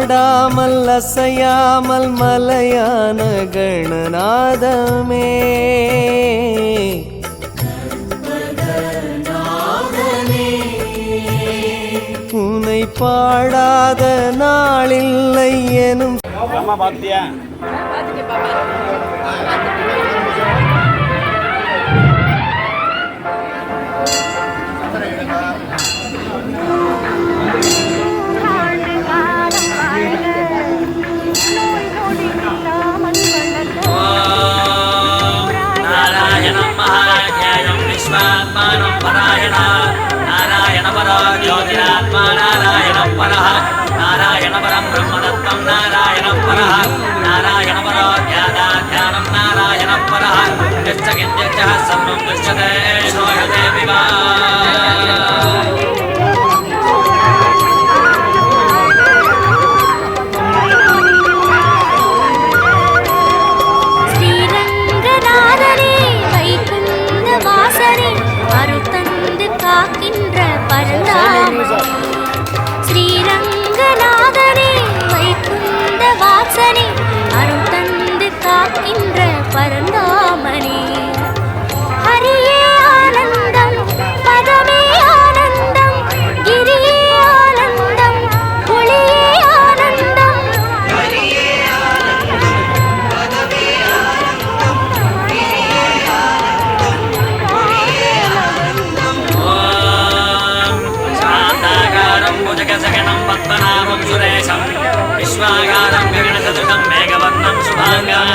ஆடாமல் அசையாமல் மலையான கணநாதமே உனை பாடாத நாளில்லை எனும் नारायण परो ज्योतिरात्मा नारायण परः नारायण परं ब्रह्मदत्तं नारायण परः नारायण परो ज्ञानाध्यानं नारायण परः यश्च किञ्चित् सर्वं दृश्यते श्रूयते विवा ஸ்ரீரங்கநாதனே வைகுந்த வாசனே அருள் தந்து காக்கின்ற பரந்தாமனே ஹரியே ஆனந்தம் பதமே ஆனந்தம் கிரியே ஆனந்தம் ஒளியே ஆனந்தம் ஹரியே ஆனந்தம் பதமே ஆனந்தம் கிரியே ஆனந்தம் ஒளியே ஆனந்தம் जगसगणं पद्मनाभं सुरेशं विश्वागारं गगनसदृशं मेघवर्णं शुभाङ्गं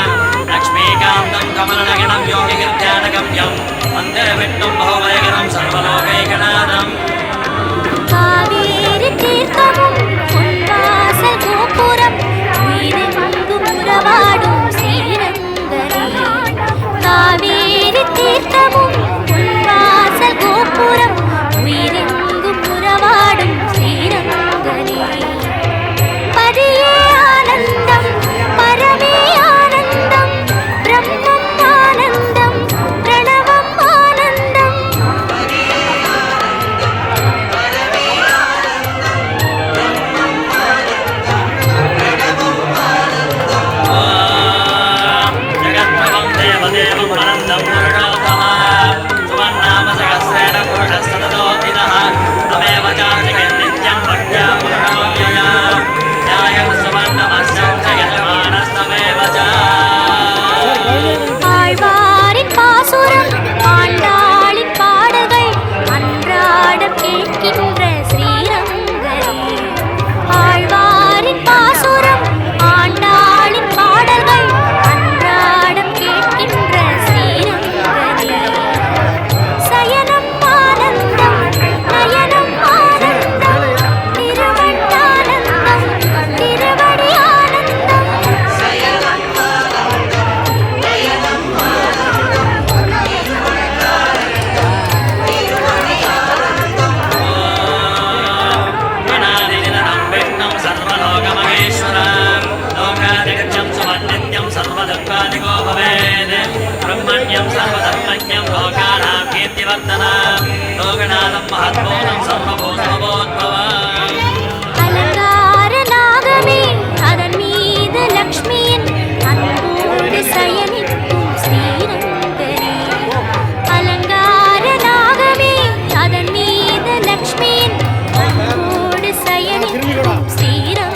लक्ष्मीकान्तं कमलनगणं योगिगिर्ध्यानगम्यं वन्दे विष्णुं बहुभयकरं सर्वलोकैकनाथम् காவேரி தீர்த்தமும் பொன்வாசல் கோபுரம் உயிரெங்கும் உறவாடும் ஸ்ரீரங்கனே காவேரி தீர்த்தமும் பொன்வாசல் கோபுரம் உயிரெங்கும் உறவாடும் ஸ்ரீரங்கனே பதியே ஆனந்தம் பரமே ஆனந்தம் பிரம்மம் ஆனந்தம் பிரணவம் ஆனந்தம் जगत्प्रभं देवदेवं अनन्दं पुरुषोत्तमः सुवर्णाम सहस्रेण पुरुषस्ततोऽतितः तमेव चार्जिके नित्यं भक्त्या पुरुषोऽव्यया ध्यायं सुवर्णमस्यं च यजमानस्तमेव च ஆழ்வாரின் பாசுரம் ஆண்டாளின் பாடல்கள் அன்றாடம் கேட்கின்ற ஸ்ரீரங்கனே ஆழ்வாரின் பாசுரம் ஆண்டாளின் பாடல்கள் அன்றாடம் கேட்கின்ற ஸ்ரீரங்கனே சயனம் ஆனந்தம் நயனம் ஆனந்தம் திருவண்ணானந்தம் திருவடி ஆனந்தம் சயனம் विनादिनिधनं विष्णुं सर्वलोकमहेश्वरं लोकादिगच्छं सुमन्नित्यं सर्वदुःखादिको भवेत् ब्रह्मण्यं सर्वधर्मज्ञं लोकानां कीर्तिवर्धनं लोकनाथं महद्भूतं सर्वभूतभवोद्भवम् அலங்கார நாகமே அதன் மீது லக்ஷ்மியின் அன்போடு சயனிக்கும் ஸ்ரீரங்கனே அலங்கார நாகமே அதன் மீது லக்ஷ்மியின் அன்போடு சயனிக்கும் ஸ்ரீரங்கனே